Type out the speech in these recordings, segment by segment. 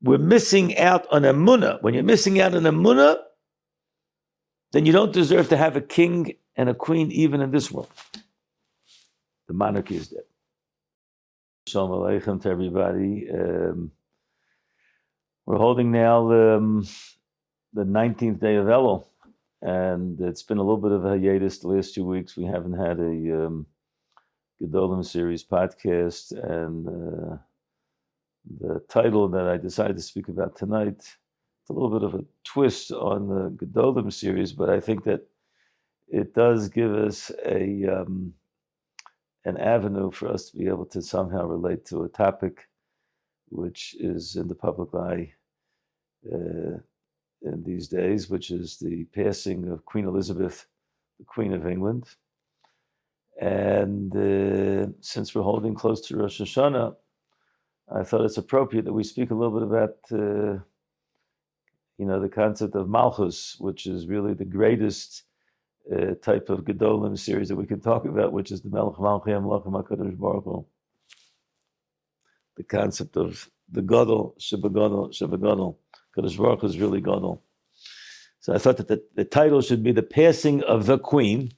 we're missing out on emunah. When you're missing out on emunah, then you don't deserve to have a king and a queen even in this world. The monarchy is dead. Shalom Aleichem to everybody. We're holding now the 19th day of Elul, and it's been a little bit of a hiatus the last 2 weeks. We haven't had a Gedolim series podcast, and the title that I decided to speak about tonight, it's a little bit of a twist on the Gedolim series, but I think that it does give us an avenue for us to be able to somehow relate to a topic which is in the public eye in these days, which is the passing of Queen Elizabeth, the Queen of England. And since we're holding close to Rosh Hashanah, I thought it's appropriate that we speak a little bit about, the concept of Malchus, which is really the greatest type of Gedolim series that we can talk about, which is the Melech Malchei HaMelachim HaKadosh Baruch Hu. The concept of the Gadol, Shebegadol. Kadosh Baruch Hu is really Gadol. So I thought that the title should be The Passing of the Queen,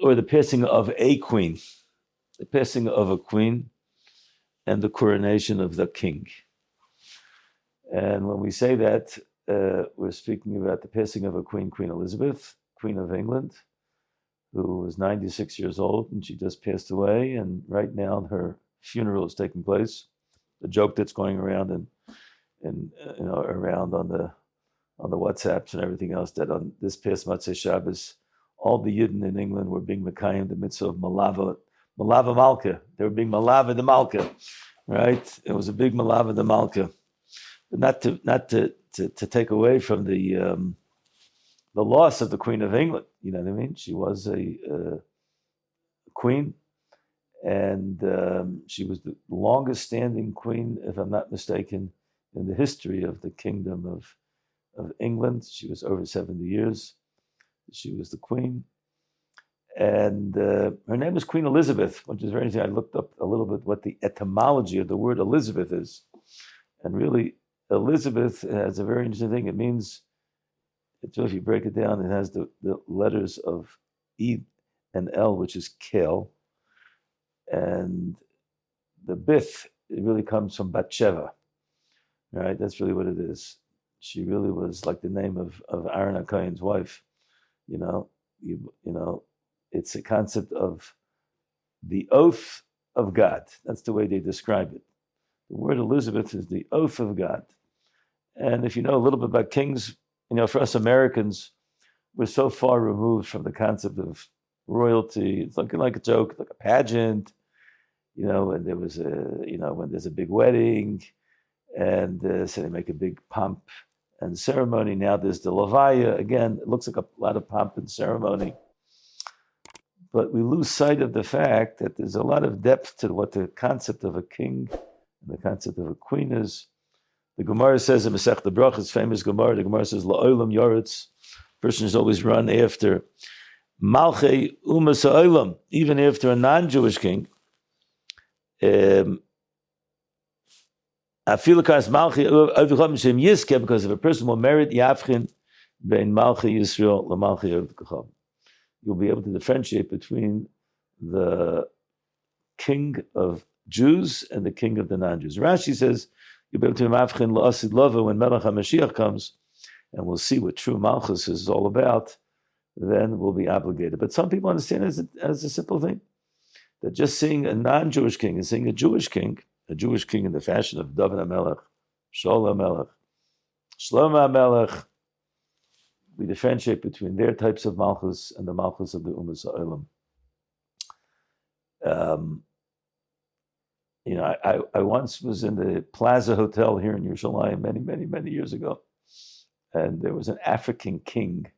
or The Passing of a Queen. The passing of a queen and the coronation of the king. And when we say that, we're speaking about the passing of a queen, Queen Elizabeth, Queen of England, who was 96 years old, and she just passed away. And right now, her funeral is taking place. The joke that's going around and around on the WhatsApps and everything else, that on this past Motzei Shabbos, all the Yidden in England were being mekayim the mitzvah of Malava Malka. They were being Malava the Malka, right? It was a big Malava the Malka, but not to take away from the loss of the Queen of England. You know what I mean? She was a queen, and she was the longest standing queen, if I'm not mistaken, in the history of the Kingdom of England. She was over 70 years. She was the queen. And her name was Queen Elizabeth, which is very interesting. I looked up a little bit what the etymology of the word Elizabeth is. And really, Elizabeth has a very interesting thing. It means, if you break it down, it has the letters of E and L, which is Kel. And the Bith, it really comes from Batsheva. Right? That's really what it is. She really was like the name of Aaron HaKohen's wife. It's a concept of the oath of God. That's the way they describe it. The word Elizabeth is the oath of God. And if you know a little bit about kings, for us Americans, we're so far removed from the concept of royalty. It's looking like a joke, like a pageant, when there was when there's a big wedding, and so they make a big pomp and ceremony. Now there's the Levaya. Again, it looks like a lot of pomp and ceremony. But we lose sight of the fact that there's a lot of depth to what the concept of a king and the concept of a queen is. The Gemara says in Masech the Brachos, famous Gemara, the Gemara says, La'olam Yoretz, person is always run after Malchei Umas Ha'olam, even after a non-Jewish king. Afilikas Malchei Ovichom Shem Yiske, because if a person will merit Yavchin bein Malchei Yisrael LaMalchei Ovichom, you'll be able to differentiate between the king of Jews and the king of the non-Jews. Rashi says you'll be able to mavchin la'asid lava when Melech HaMashiach comes, and we'll see what true Malchus is all about. Then we'll be obligated. But some people understand it as a simple thing, that just seeing a non-Jewish king and seeing a Jewish king in the fashion of David HaMelech, Shaul HaMelech, Shlomo HaMelech, we differentiate between their types of Malchus and the Malchus of the Umas Ha'olam. I once was in the Plaza Hotel here in Yerushalayim many years ago, and there was an African king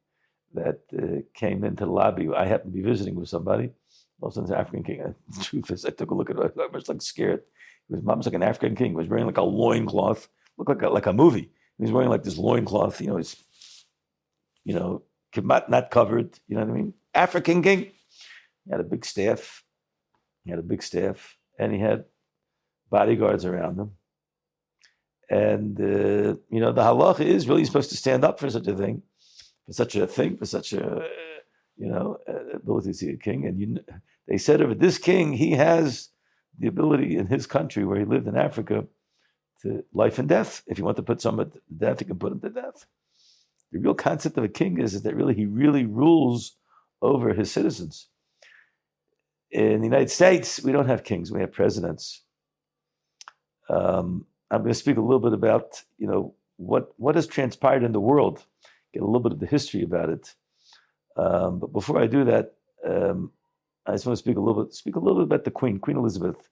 that came into the lobby. I happened to be visiting with somebody. All of a sudden, African king. The truth is, I took a look at it. I was like scared. He was almost like an African king. He was wearing like a loincloth, looked like a movie. He was wearing like this loincloth. He's not covered. You know what I mean? African king. He had a big staff. And he had bodyguards around him. And, the halacha is really supposed to stand up for such a thing, for such a, ability to see a king. And they said of it, this king, he has the ability in his country where he lived in Africa to life and death. If you want to put someone to death, you can put him to death. The real concept of a king is that he really rules over his citizens. In the United States, we don't have kings, we have presidents. I'm going to speak a little bit about, what has transpired in the world, get a little bit of the history about it. But before I do that, I just want to speak a little bit about the Queen Elizabeth,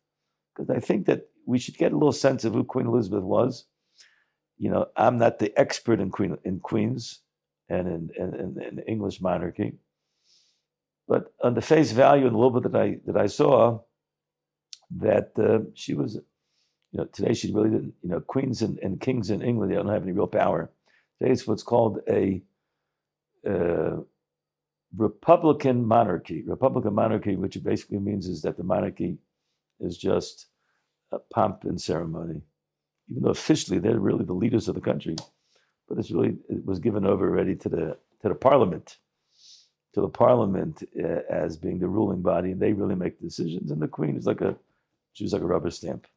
because I think that we should get a little sense of who Queen Elizabeth was. I'm not the expert in queens and in English monarchy, but on the face value and a little bit that I saw, that she was, today she really didn't, queens and kings in England, they don't have any real power. Today it's what's called a Republican monarchy. Republican monarchy, which it basically means is that the monarchy is just a pomp and ceremony, even though officially they're really the leaders of the country, but it was given over already to the parliament, as being the ruling body, and they really make the decisions. And the queen is she was like a rubber stamp.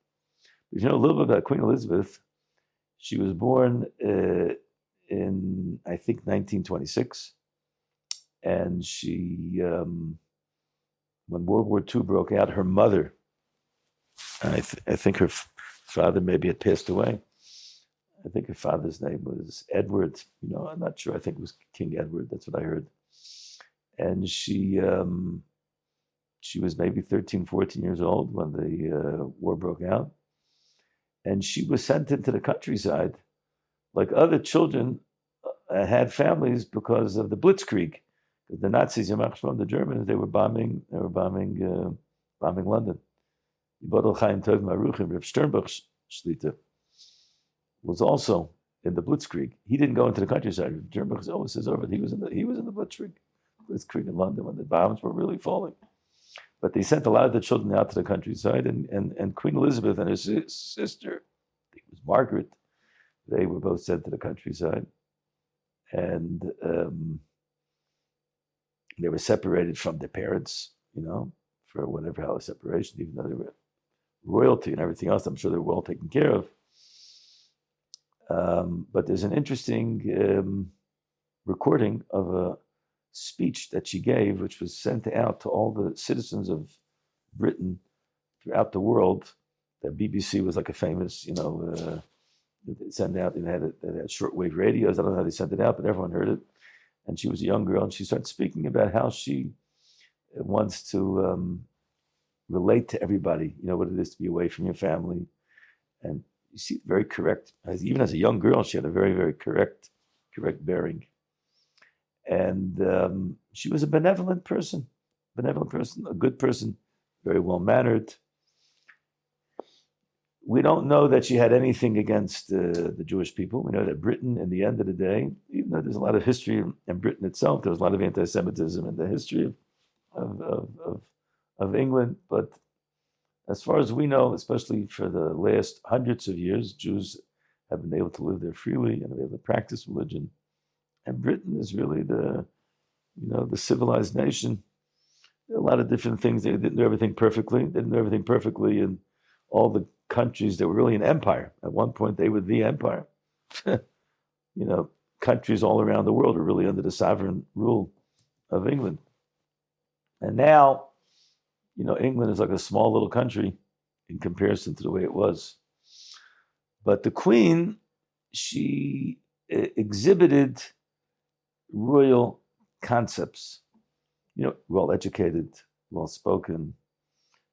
If you know a little bit about Queen Elizabeth, she was born in I think 1926, and she, when World War II broke out, her mother, I think her father maybe had passed away. I think her father's name was Edward. I'm not sure. I think it was King Edward. That's what I heard. And she was maybe 13, 14 years old when the war broke out. And she was sent into the countryside, like other children had families, because of the Blitzkrieg. The Nazis, the Germans, they were bombing London. Yibodel Chaim Tov Maruchim, Rav Sternbuch's Shlita, was also in the Blitzkrieg. He didn't go into the countryside. Sternbuch always says over. He was in the Blitzkrieg in London when the bombs were really falling. But they sent a lot of the children out to the countryside, and Queen Elizabeth and her sister, I think it was Margaret, they were both sent to the countryside, and they were separated from their parents, for whatever hell of separation, even though they were royalty and everything else. I'm sure they were well taken care of. But there's an interesting recording of a speech that she gave, which was sent out to all the citizens of Britain throughout the world. The BBC was like a famous, they sent out, they had shortwave radios. I don't know how they sent it out, but everyone heard it. And she was a young girl, and she started speaking about how she wants to relate to everybody, what it is to be away from your family. And you see, very correct. Even as a young girl, she had a very, very correct bearing. And she was a benevolent person, a good person, very well-mannered. We don't know that she had anything against the Jewish people. We know that Britain, in the end of the day, even though there's a lot of history in Britain itself, there was a lot of anti-Semitism in the history of England. But as far as we know, especially for the last hundreds of years, Jews have been able to live there freely and be able to practice religion. And Britain is really the civilized nation. There are a lot of different things. They didn't do everything perfectly. They didn't do everything perfectly in all the countries that were really an empire. At one point, they were the empire. Countries all around the world are really under the sovereign rule of England. And now, England is like a small little country in comparison to the way it was. But the Queen, she exhibited royal concepts, well-educated, well-spoken.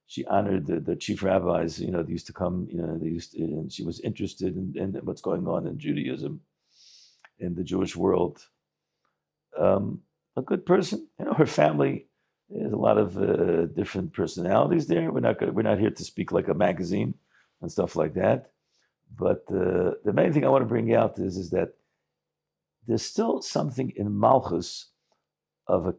She honored the chief rabbis, they used to come, and she was interested in what's going on in Judaism, in the Jewish world. A good person, her family, there's a lot of different personalities there. We're not here to speak like a magazine and stuff like that. But the main thing I want to bring out is that there's still something in Malchus of a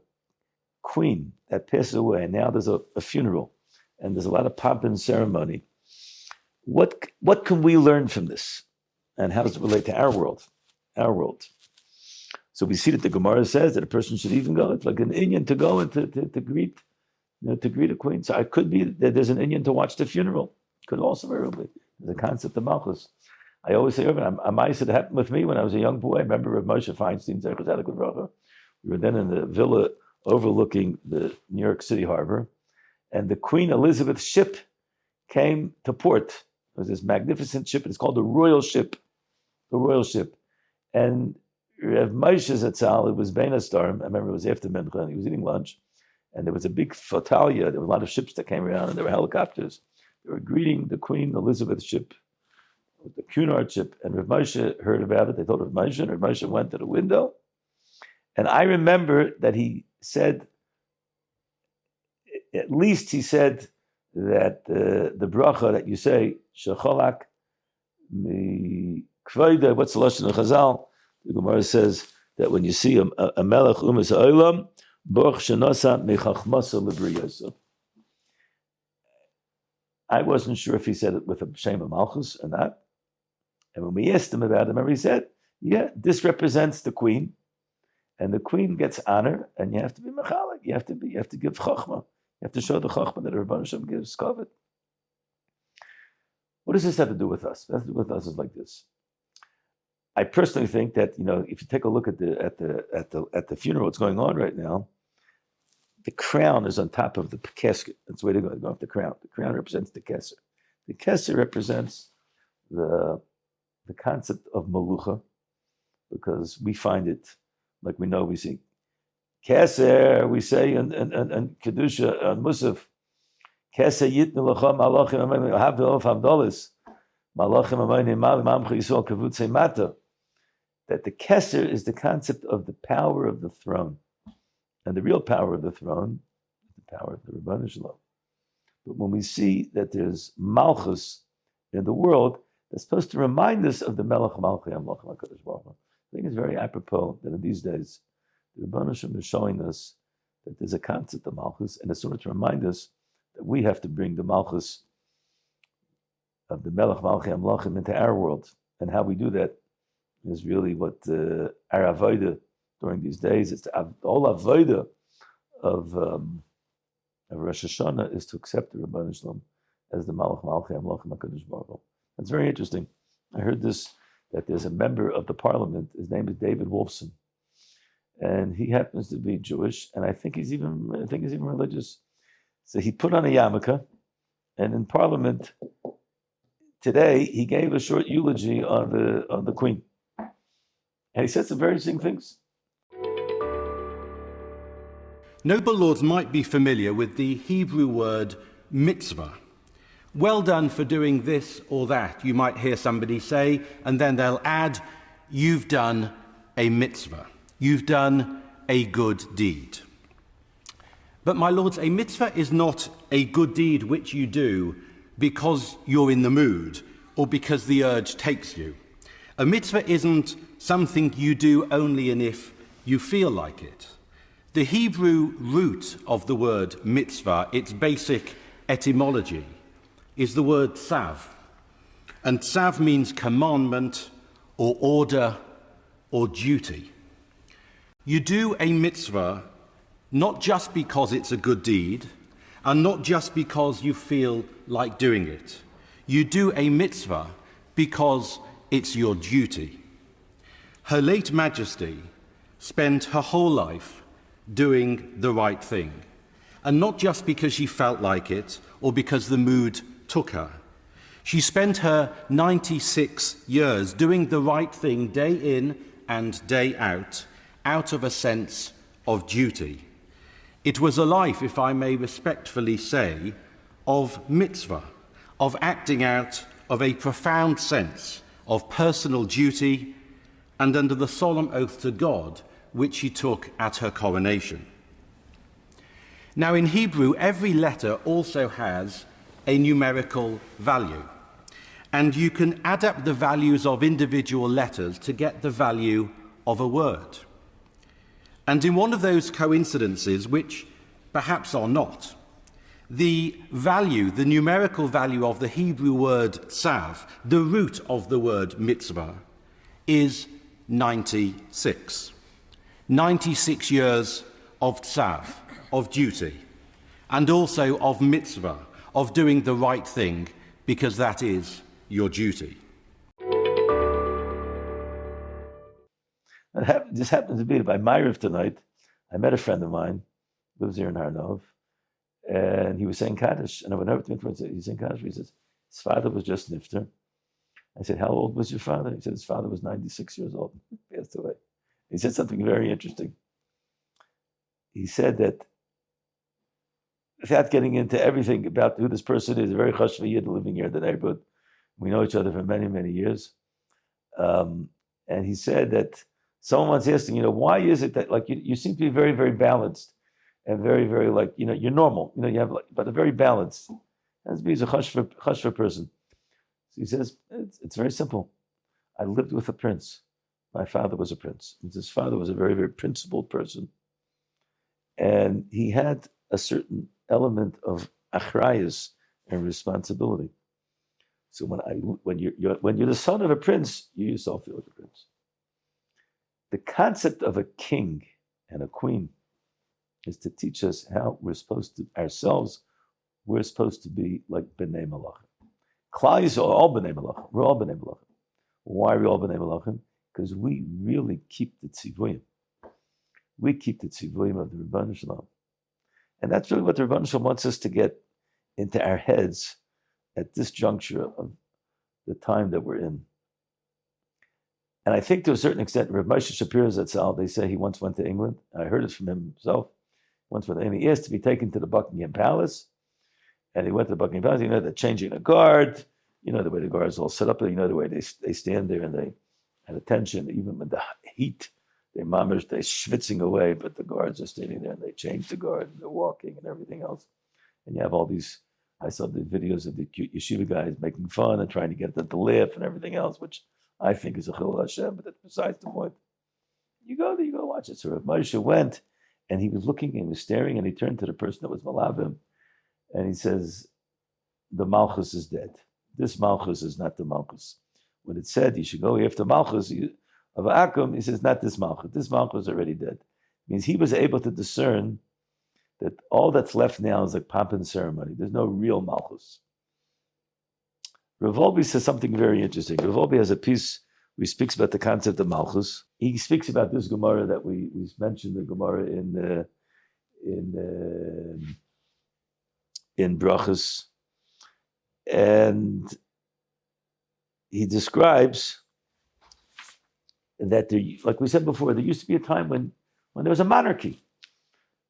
queen that passes away. And now there's a funeral, and there's a lot of pomp and ceremony. What can we learn from this? And how does it relate to our world? Our world. So we see that the Gemara says that a person should even go. It's like an Inyan to go and to greet, to greet a queen. So it could be that there's an Inyan to watch the funeral. Could also very well be. There's a concept of Malchus. I always say, a mice, it happened with me when I was a young boy. I remember Rav Moshe Feinstein, we were then in the villa overlooking the New York City harbor, and the Queen Elizabeth's ship came to port. It was this magnificent ship. It's called the Royal Ship. The Royal Ship. And Rav Moshe Zatzal, it was Bein Storm. I remember it was after Mincha, and he was eating lunch, and there was a big flotilla. There were a lot of ships that came around, and there were helicopters. They were greeting the Queen Elizabeth ship, the Cunard ship, and Rav Moshe heard about it. They told Rav Moshe, and Rav Moshe went to the window. And I remember that he said, at least he said that the bracha that you say, Shecholak mi kvoida, what's the lashon of Chazal? The Gemara says that when you see a melech umas ha'olam, boch shenasa mechachmasa lebriyasa. I wasn't sure if he said it with a Shem of Malchus or not. And when we asked him about it, remember he said, yeah, this represents the queen. And the queen gets honor, and you have to be mechalik. You have to give chachma. You have to show the chachma that the Rebbeinu Shem gives kavod. What does this have to do with us? What has to do with us is like this. I personally think that, if you take a look at the funeral that's going on right now, the crown is on top of the casket. That's the way to go. Go off the crown. The crown represents the keser. The keser represents the concept of malucha, because we find it, like we know, we see keser, we say in kedusha on musaf, keser yitnu l'cha malachim amayim havdol of havdolis malachim amayim malim amcha yisrael kavutze mata. That the keser is the concept of the power of the throne, and the real power of the throne is the power of the Rebbeinu Shalom. But when we see that there's malchus in the world, that's supposed to remind us of the Melech Malchi Amlach HaKadosh Baruch Hu. I think it's very apropos that in these days, the Rebbeinu Shalom is showing us that there's a concept of malchus, and it's sort of to remind us that we have to bring the malchus of the Melech Malchi Amlachim into our world. And how we do that is really what our avodah during these days. It's the whole avodah of Rosh Hashanah is to accept the Rebbeinu Shalom as the Melech Malchi Amlachim HaKadosh Baruch Hu. It's very interesting. I heard this, that there's a member of the parliament, his name is David Wolfson, and he happens to be Jewish, and I think he's even religious. So he put on a yarmulke, and in parliament today he gave a short eulogy on the Queen, and he said some very interesting things. Noble lords might be familiar with the Hebrew word mitzvah. Well done for doing this or that, you might hear somebody say, and then they'll add, you've done a mitzvah. You've done a good deed. But my lords, a mitzvah is not a good deed which you do because you're in the mood or because the urge takes you. A mitzvah isn't something you do only and if you feel like it. The Hebrew root of the word mitzvah, its basic etymology, is the word tzav. And tzav means commandment or order or duty. You do a mitzvah not just because it's a good deed and not just because you feel like doing it. You do a mitzvah because it's your duty. Her late Majesty spent her whole life doing the right thing, and not just because she felt like it or because the mood took her. She spent her 96 years doing the right thing day in and day out of a sense of duty. It was a life, if I may respectfully say, of mitzvah, of acting out of a profound sense of personal duty and under the solemn oath to God which she took at her coronation. Now in Hebrew, every letter also has a numerical value, and you can add up the values of individual letters to get the value of a word. And in one of those coincidences, which perhaps are not, The value, the numerical value of the Hebrew word tzav, the root of the word mitzvah, is 96. 96 years of tzav, of duty, and also of mitzvah, of doing the right thing, because that is your duty. This happened to be by Ma'ariv tonight. I met a friend of mine, lives here in Harnov, and he was saying Kaddish. And I went over to him and said, he's saying Kaddish. He says, his father was just nifter. I said, how old was your father? He said, his father was 96 years old. He passed away. He said something very interesting. He said that, without getting into everything about who this person is, a very chashuv yid living here in the neighborhood. We know each other for many, many years. And he said that someone once asked him, why is it that you seem to be very, very balanced and very, very you're normal. You have but a very balanced. As he's a chashuv person. So he says, it's very simple. I lived with a prince. My father was a prince. His father was a very, very principled person. And he had a certain element of achrayus and responsibility. So when you're the son of a prince, you yourself feel like a prince. The concept of a king and a queen is to teach us how we're supposed to be like b'nei malachim. Klal Yisrael are all b'nei malachim. We're all b'nei malachim. Why are we all b'nei malachim? Because we really keep the tzivuyim. We keep the tzivuyim of the Rebbeinu Shalom. And that's really what the Rebbeinu Shalom wants us to get into our heads at this juncture of the time that we're in. And I think to a certain extent, Rav Moshe Shapiro Zatzal, they say he once went to England. I heard it from him himself. Once went, and he asked to be taken to the Buckingham Palace. And he went to the Buckingham Palace. They're changing a guard. The way the guards all set up. The way they stand there and they at attention, even with the heat. They're schwitzing away, but the guards are standing there and they change the guard and they're walking and everything else. And you have all these, I saw the videos of the cute yeshiva guys making fun and trying to get them to Liff and everything else, which I think is a chilul Hashem, but that's besides the point. You go there, you go watch it. So Rav Moshe went and he was looking and he was staring and he turned to the person that was Malavim and he says, the Malchus is dead. This Malchus is not the Malchus. When it said you should go after Malchus, of Akum, he says, not this Malchus. This Malchus is already dead. It means he was able to discern that all that's left now is like pomp and ceremony. There's no real Malchus. Rav Wolbe says something very interesting. Rav Wolbe has a piece where he speaks about the concept of Malchus. He speaks about this Gemara that we mentioned, the Gemara in Brachos. And he describes that like we said before, there used to be a time when there was a monarchy.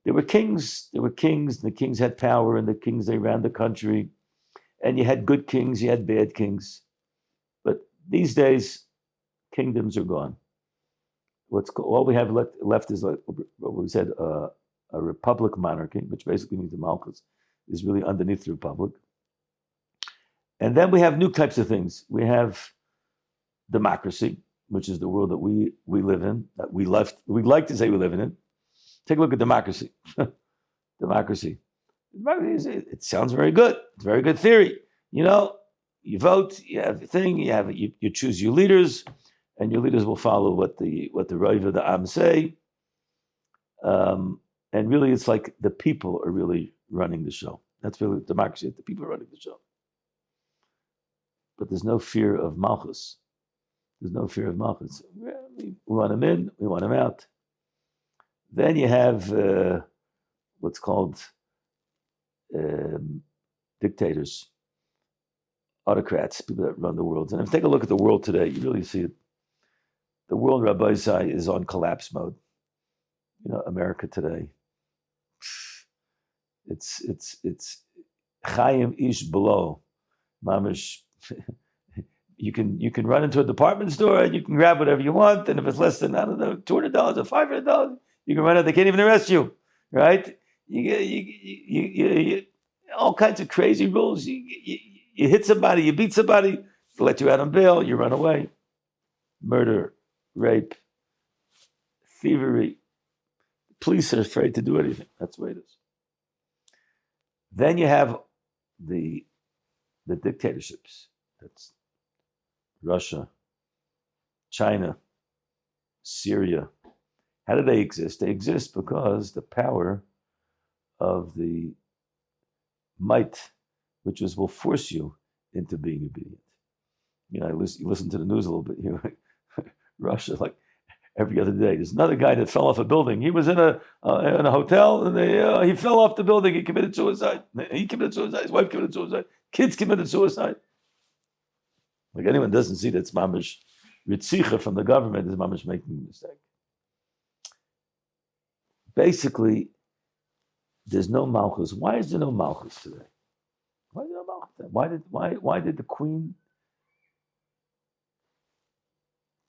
There were kings, and the kings had power, and the kings, they ran the country. And you had good kings, you had bad kings. But these days, kingdoms are gone. All we have left is what we said, a republic monarchy, which basically means the Malchus is really underneath the republic. And then we have new types of things. We have democracy, which is the world that we live in, that we like to say we live in it. Take a look at democracy. Democracy. It sounds very good. It's a very good theory. You vote, you have a thing, you choose your leaders, and your leaders will follow what the Rabbi of the Am say. And really, it's like the people are really running the show. That's really democracy. The people are running the show. But there's no fear of Malchus. There's no fear of Malchus. We want him in, we want him out. Then you have what's called dictators, autocrats, people that run the world. And if you take a look at the world today, you really see it. The world, Rabbi Isai, is on collapse mode. America today. It's Chaim Ish below. Mamish. You can run into a department store and you can grab whatever you want, and if it's less than, I don't know, $200 or $500, you can run out. They can't even arrest you, right? You all kinds of crazy rules. You hit somebody, you beat somebody, they let you out on bail, you run away. Murder, rape, thievery. Police are afraid to do anything. That's the way it is. Then you have the dictatorships. That's Russia, China, Syria. How do they exist? They exist because the power of the might, which is will force you into being obedient. You know, you listen to the news a little bit. You know, Russia, like every other day, there's another guy that fell off a building. He was in a hotel, and he fell off the building. He committed suicide. He committed suicide. His wife committed suicide. Kids committed suicide. Like anyone doesn't see that's mamish ritzicha from the government is mamish making a mistake. Basically, there's no malchus. Why is there no malchus today? Why is there no malchus? Why did the queen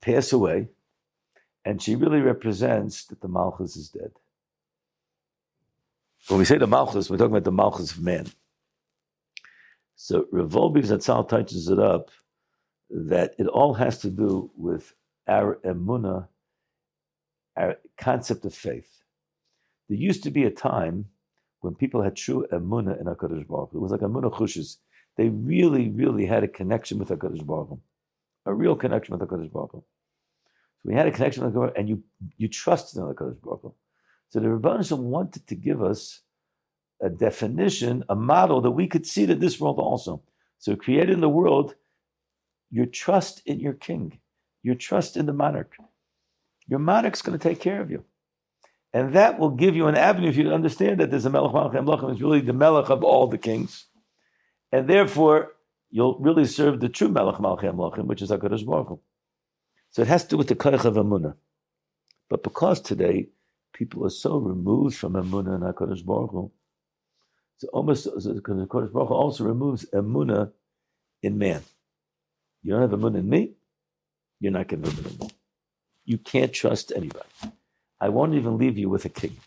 pass away? And she really represents that the malchus is dead. When we say the malchus, we're talking about the malchus of man. So Rav Wolbe Zatzal touches it up that it all has to do with our emunah, our concept of faith. There used to be a time when people had true emunah in HaKadosh Baruch Hu. It was like emunah chushes. They really, really had a connection with HaKadosh Baruch Hu. A real connection with HaKadosh Baruch Hu. So we had a connection with HaKadosh Baruch Hu, and you trusted in HaKadosh Baruch Hu. So the Rebbe wanted to give us a definition, a model that we could see to this world also. So created in the world your trust in your king, your trust in the monarch. Your monarch's going to take care of you. And that will give you an avenue for you to understand that there's a Melech Malchei Amlochim is really the Melech of all the kings. And therefore, you'll really serve the true Melech Malchei Amlochim, which is HaKadosh Baruch Hu. So it has to do with the Koach of Emunah. But because today, people are so removed from Emunah and HaKadosh Baruch Hu, so almost because HaKadosh Baruch Hu also removes Emunah in man. You don't have emunah in me, you're not going to have emunah in me. You can't trust anybody. I won't even leave you with a king.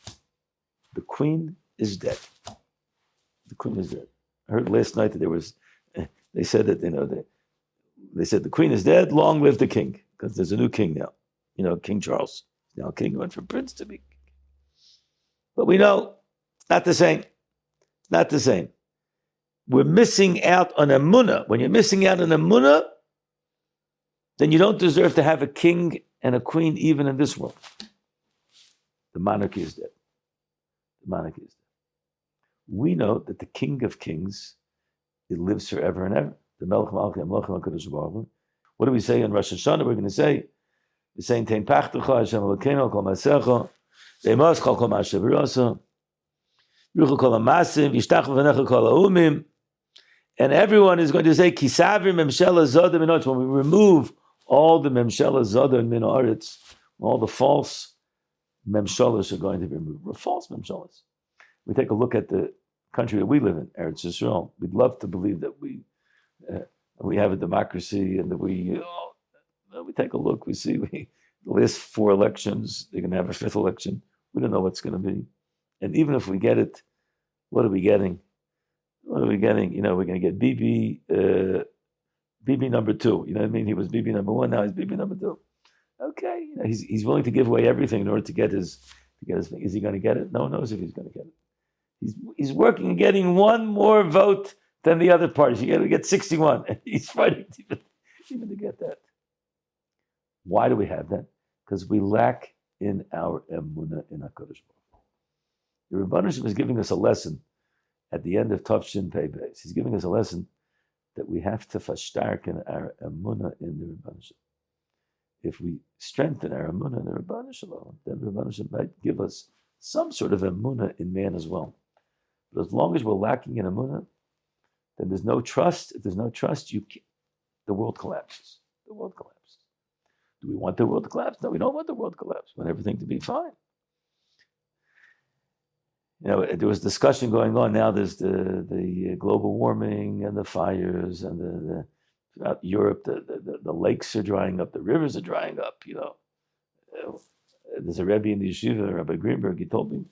The queen is dead. The queen is dead. I heard last night that they said that, they said the queen is dead, long live the king, because there's a new king now. King Charles. Now king went from prince to be king. But we know it's not the same. It's not the same. We're missing out on emunah. When you're missing out on emunah, then you don't deserve to have a king and a queen even in this world. The monarchy is dead. The monarchy is dead. We know that the King of Kings, it lives forever and ever. The Melech Malchei Amlochim HaKadosh Baruch Hu. What do we say in Rosh Hashanah? We're going to say, we're saying, Tein Pachtecha Hashem Elokeinu Kol Masecha Ve'emos Kol Ma'aseh B'Rasa Ruchu Kol HaMasim Yishtach V'Necha Kol HaUmim. And everyone is going to say, Kisavir Memshela Zodah Min Haaretz. When we remove all the Memshela Zodah Min Haaretz, all the false Memshalas are going to be removed. We're false Memshalas. We take a look at the country that we live in, Eretz Yisrael. We'd love to believe that we have a democracy and that we take a look. We see the last 4 elections, they're going to have a 5th election. We don't know what's going to be. And even if we get it, what are we getting? What are we getting? We're going to get Bibi number 2. You know what I mean? He was Bibi number 1, now he's Bibi number 2. Okay, he's willing to give away everything in order to get his thing. Is he going to get it? No one knows if he's going to get it. He's working on getting one more vote than the other parties. You got to get 61, and he's fighting even to get that. Why do we have that? Because we lack in our emunah in HaKadosh Baruch Hu. The Rebbe is giving us a lesson at the end of Tov Shin Pei Beis. He's giving us a lesson that we have to verstärken our emunah in the Rebbe. If we strengthen our emunah in the Rebbe Shalom, then the Rebbe might give us some sort of emunah in man as well. But as long as we're lacking in emunah, then there's no trust. If there's no trust, the world collapses. The world collapses. Do we want the world to collapse? No, we don't want the world to collapse. We want everything to be fine. There was discussion going on now. There's the global warming and the fires and throughout Europe, the lakes are drying up, the rivers are drying up. There's a Rabbi in the yeshiva, Rabbi Greenberg. He told me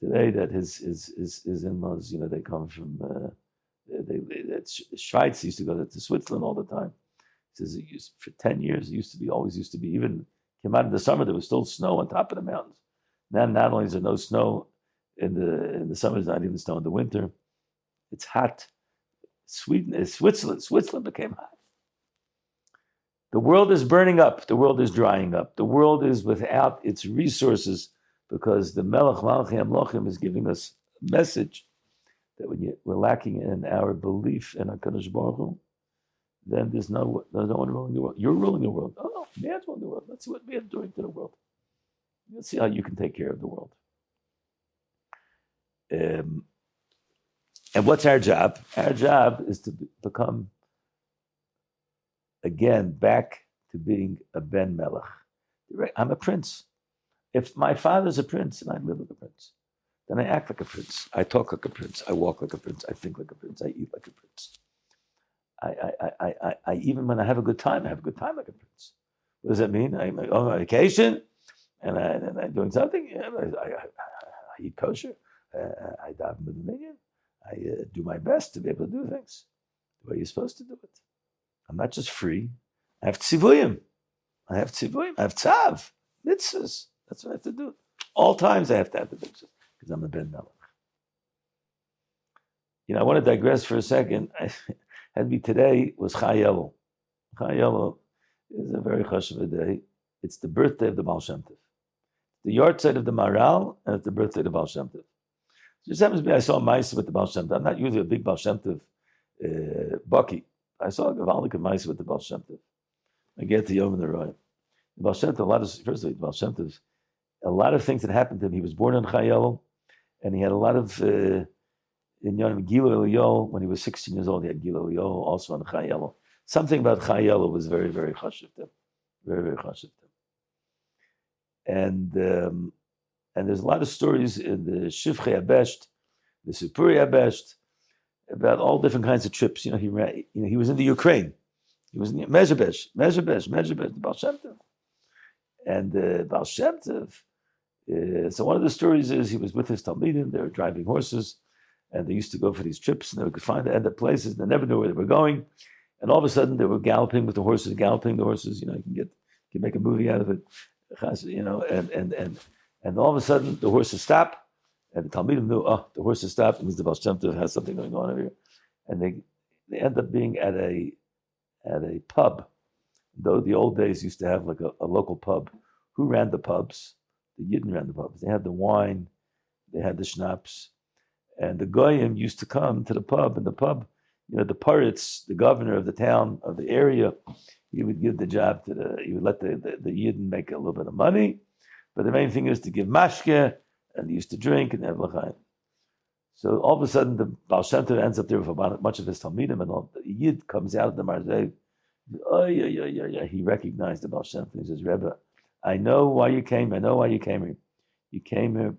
today that his in-laws, they come from Schweiz. He used to go to Switzerland all the time. He says for 10 years, always used to be. Even came out in the summer, there was still snow on top of the mountains. Now, not only is there no snow in the summer, there's not even snow in the winter. It's hot. Switzerland became hot. The world is burning up. The world is drying up. The world is without its resources because the Melech Malchi Amlochim is giving us a message that when we're lacking in our belief in HaKadosh Baruch Hu, then there's no one ruling the world. You're ruling the world. Oh, man's ruling the world. Let's see what man's doing to the world. Let's see how you can take care of the world. And what's our job? Our job is to become, again, back to being a Ben Melech. I'm a prince. If my father's a prince and I live like a prince, then I act like a prince. I talk like a prince. I walk like a prince. I think like a prince. I eat like a prince. I even when I have a good time, I have a good time like a prince. What does that mean? I'm on vacation and I'm doing something. I eat kosher. I daven with the minyan. I do my best to be able to do things the way you're supposed to do it. I'm not just free. I have tzivuyim. I have tzav, mitzvahs. That's what I have to do. All times I have to have the mitzvahs because I'm a ben melech. I want to digress for a second. Had me today was Chayelo. Chayelo is a very chashuv day. It's the birthday of the Baal Shem Tov. The yahrzeit of the Maral, and it's the birthday of the Baal Shem Tov. Just happens to be I saw a Maisa with the Baal Shem Tov. I'm not usually a big Baal Shem Tov bucky. I saw a Gavaldik Maisa with the Baal Shem Tov. I get to Yom in the Roy. The Baal Shem Tov, first of all, the Baal Shem Tov, a lot of things that happened to him. He was born in Chayelo, and he had a lot of in Yom Gilo Eliyol, when he was 16 years old, he had Gilo Eliyol, also on Chayelo. Something about Chayelo was very, very chashuv to him. Very, very chashuv to him. And there's a lot of stories in the Shivchei Abesht, the Supuri Abesht, about all different kinds of trips. He was in the Ukraine. He was in the Mezhebesh, the Baal Shem Tov. And the Baal Shem Tov, so one of the stories is he was with his Talmidim, they were driving horses, and they used to go for these trips, and they could find the end of places, and they never knew where they were going. And all of a sudden, they were galloping with the horses. You can make a movie out of it, and all of a sudden, the horses stop, and the Talmidim knew, the horses stopped, it means the Baal Shem Tov has something going on over here. And they end up being at a pub. Though the old days used to have like a local pub. Who ran the pubs? The Yidden ran the pubs. They had the wine, they had the schnapps, and the Goyim used to come to the pub, and the pub, the Paritz, the governor of the town, of the area, he would give the job he would let the Yidden make a little bit of money, but the main thing is to give mashke, and they used to drink and have l'chaim. So all of a sudden, the Baal Shem Tov ends up there with a bunch of his Talmidim, and all. The Yid comes out of the Marzev. He recognized the Baal Shem Tov. He says, Rebbe, I know why you came. I know why you came here. You came here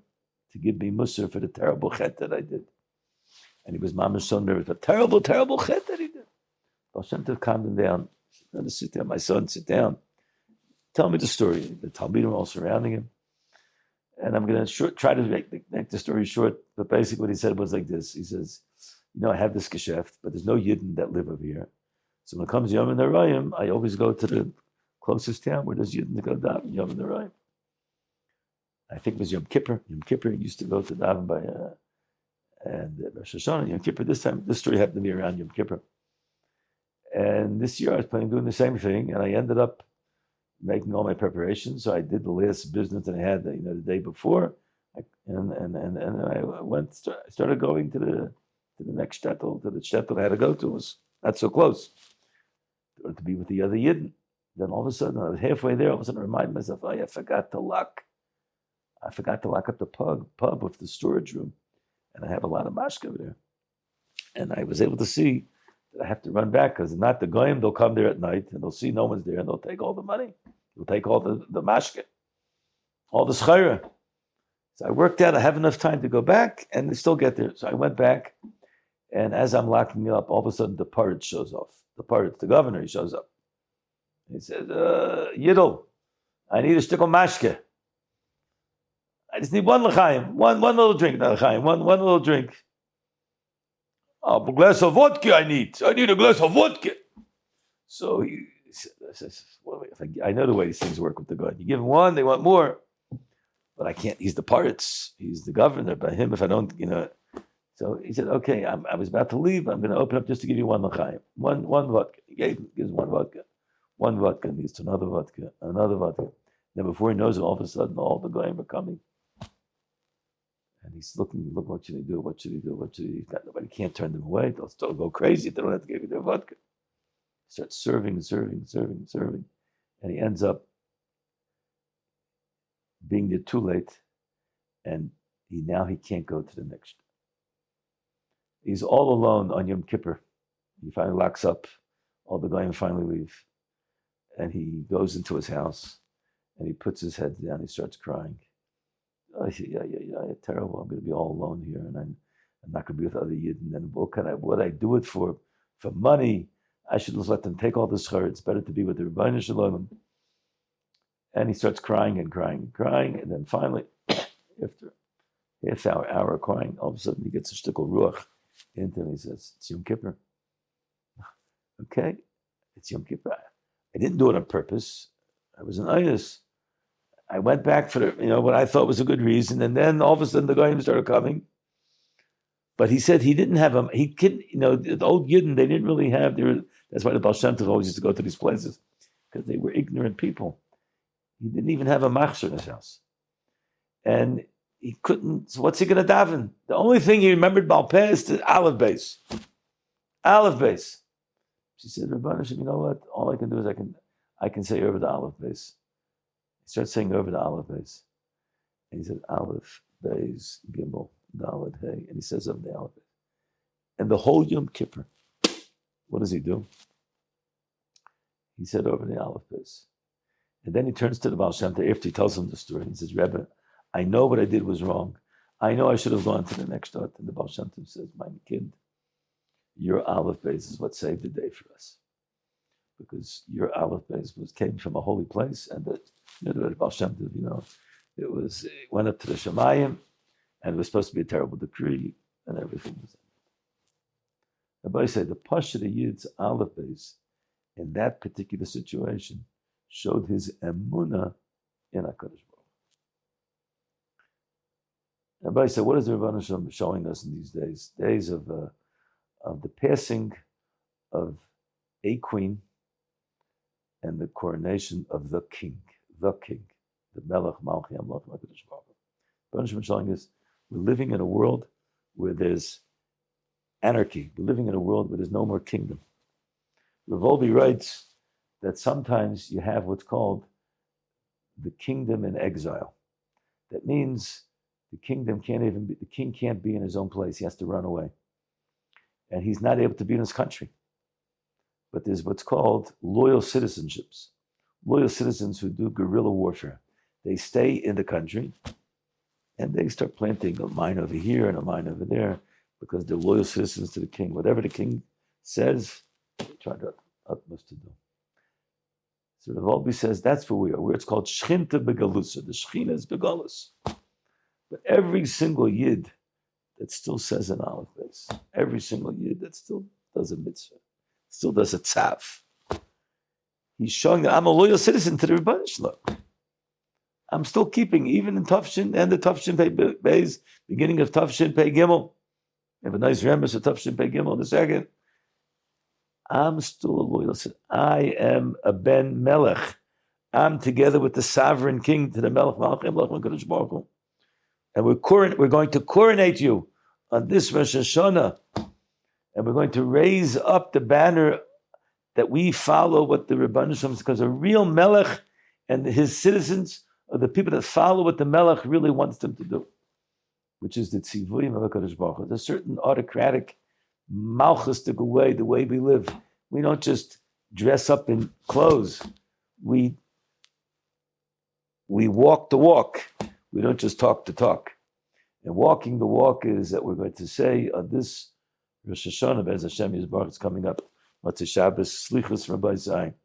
to give me musar for the terrible chet that I did. And he was mamash so nervous, but terrible, terrible chet that he did. Baal Shem Tov calmed him down. He said, sit down, my son, sit down. Tell me the story. The Talmidim are all surrounding him. And I'm going to try to make the story short, but basically what he said was like this. He says, I have this geschäft, but there's no Yidden that live over here. So when it comes Yom Narayim, I always go to the closest town where there's Yidden to go daven Yom Narayim. I think it was Yom Kippur. Yom Kippur used to go to daven by, and Rosh Hashanah, Yom Kippur. This story happened to be around Yom Kippur. And this year I was planning on doing the same thing, and I ended up making all my preparations. So I did the last business that I had, the day before, and I started going to the next shtetl, to the shtetl I had to go to. It was not so close to be with the other Yidden. Then all of a sudden, I was halfway there. All of a sudden, I reminded myself, I forgot to lock up the pub with the storage room, and I have a lot of mashka over there. And I was able to see that I have to run back because not the goyim. They'll come there at night and they'll see no one's there, and they'll take all the money. They'll take all the mashka, all the schayra. So I worked out. I have enough time to go back, and they still get there. So I went back, and as I'm locking it up, all of a sudden the Paritz shows off. The governor, he shows up. He says, Yidel, I need a shtickle mashke. I just need one l'chaim, one little drink, not l'chaim, one little drink. Oh, a glass of vodka I need. I need a glass of vodka. So he says, I know the way these things work with the God. You give them one, they want more. But I can't, he's the Paritz, he's the governor. By him, if I don't, So he said, okay, I was about to leave. I'm going to open up just to give you one l'chaim. One vodka. He gives one vodka. One vodka leads to another vodka, another vodka. Then before he knows it, all of a sudden, all the goyim are coming. And he's looking, look, what should he do? What should he do? What should he do? He's got nobody, can't turn them away. They'll still go crazy. They don't have to give you their vodka. He starts serving. And he ends up being there too late. And he can't go to the next. He's all alone on Yom Kippur. He finally locks up. All the goyim finally leave. And he goes into his house and he puts his head down. He starts crying. Oh, yeah, terrible. I'm going to be all alone here, and I'm not going to be with other Yidden. And what I do it for money? I should just let them take all this schar. It's better to be with the Rabbi Shalom. And he starts crying, and then finally, after half hour of crying, all of a sudden he gets a shtickle ruach into him. He says, "It's Yom Kippur." Okay, it's Yom Kippur. I didn't do it on purpose. I was an ayus. I went back for what I thought was a good reason, and then all of a sudden the goyim started coming. But he said he didn't have them. The old Yidden, they didn't really have that's why the Baal Shem Tov always used to go to these places, because they were ignorant people. He didn't even have a machzor in his house. And he couldn't, so what's he going to daven? The only thing he remembered Baal Peh is the Aleph Beis. Aleph Beis. She said, Rabbi Hashem, you know what? All I can do is I can say over the Aleph Beis. He starts saying over the Aleph Beis. And he said, Aleph Beis Gimel Daled Hey. And he says over the Aleph Beis. And the whole Yom Kippur, what does he do? He said over the Aleph Beis. And then he turns to the Baal Shem Tov after he tells him the story. He says, Rebbe, I know what I did was wrong. I know I should have gone to the next dot. And the Baal Shem Tov says, my kid, your Aleph Beis is what saved the day for us. Because your Aleph Beis came from a holy place, and the Baal Shem Tov, it went up to the Shemayim, and it was supposed to be a terrible decree, and everything was in. Rabbi said the Pasha the Yid's Aleph Beis in that particular situation showed his emunah in HaKadosh Baruch Hu. Rabbi said, what is the Rebbeinu Shalom showing us in these days? Days of the passing of a queen and the coronation of the king, the Melech Malchi Amlach HaKadosh Baruch Hu. Rebbeinu Shalom showing us we're living in a world where there's anarchy. We're living in a world where there's no more kingdom. Rav Wolbe writes that sometimes you have what's called the kingdom in exile. That means the king can't be in his own place. He has to run away. And he's not able to be in his country. But there's what's called loyal citizenships. Loyal citizens who do guerrilla warfare. They stay in the country and they start planting a mine over here and a mine over there because they're loyal citizens to the king. Whatever the king says, they try their utmost to do. So the Volbi says that's where we are. Where it's called Shchinta Begalusa. The Shechina is Begalus. But every single Yid that still says an Aleph Beis, every single Yid that still does a mitzvah, still does a tzav, he's showing that I'm a loyal citizen to the Rebbeinu Shalom. I'm still keeping, even in Tafshin and the Tafshin Pei Beis, beginning of Tafshin Pei Gimel. We have a nice remnant of Tafshin Pei Gimel in a second. I'm still a loyal citizen. I am a Ben Melech. I'm together with the sovereign king to the Melech Malchim Lachman Kadosh Baruch Hu. And we're going to coronate you on this Rosh Hashanah. And we're going to raise up the banner that we follow what the Rebbeinu Shalom, because a real Melech and his citizens are the people that follow what the Melech really wants them to do, which is the Tzivuyim of HaKadosh Baruch Hu. There's a certain autocratic, malchustic way, the way we live. We don't just dress up in clothes. We walk the walk. We don't just talk the talk. And walking the walk is that we're going to say on this Rosh Hashanah, Be'ez Hashem Yisbarach, it's coming up, Motzei Shabbos, Slichus Rabbi Zayim.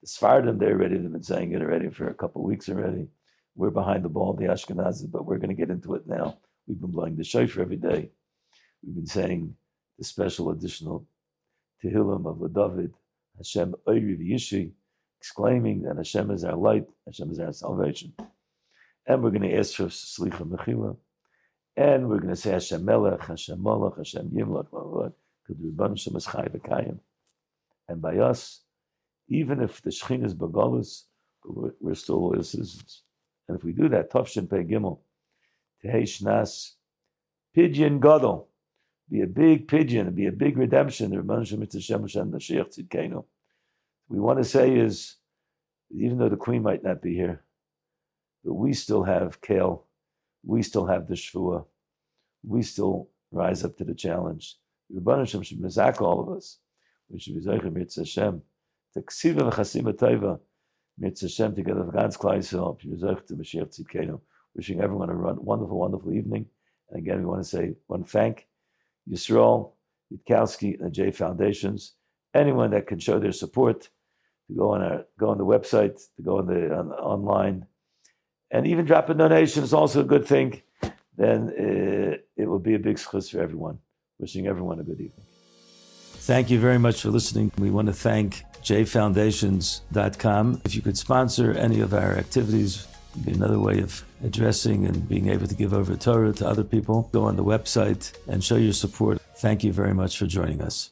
The Sfardim, they've been saying it already for a couple of weeks already. We're behind the ball, the Ashkenazim, but we're going to get into it now. We've been blowing the shofar every day. We've been saying the special additional Tehillim of LeDavid, Hashem Oiri V'Yishi, exclaiming that Hashem is our light, Hashem is our salvation. And we're going to ask for Slicha Mechila. And we're going to say Hashem Melech, Hashem Molech, Hashem Yimlech, because the Rebbeinu Shem is Chai V'Kayim. And by us, even if the Shechin is Bagalus, we're still loyal citizens. And if we do that, Tov Pei Gimel, Tehei Shnas, Pidyon Gadol, be a big pigeon, be a big redemption. The Rebbeinu Shem Mitzvah Shem Hashem Nashiach Tzidkeinu. We want to say is, even though the Queen might not be here, but we still have Kale, we still have the Shvuah, we still rise up to the challenge. The Rebbeinu Shem should mizak all of us. We should be Zeicher Mitzvah Hashem, to Ksiva V'Chasima Tova, Mitzvah Hashem together with God's Klal Yisrael, Zeicher to Mashiach Tzidkeinu. Wishing everyone a wonderful, wonderful evening. And again, we want to thank Yisrael, Yitkowski, and the JFoundations. Anyone that can show their support, to go on the website, to go on online, and even drop a donation is also a good thing. Then it will be a big schus for everyone. Wishing everyone a good evening. Thank you very much for listening. We want to thank JFoundations.com. If you could sponsor any of our activities, it would be another way of addressing and being able to give over Torah to other people. Go on the website and show your support. Thank you very much for joining us.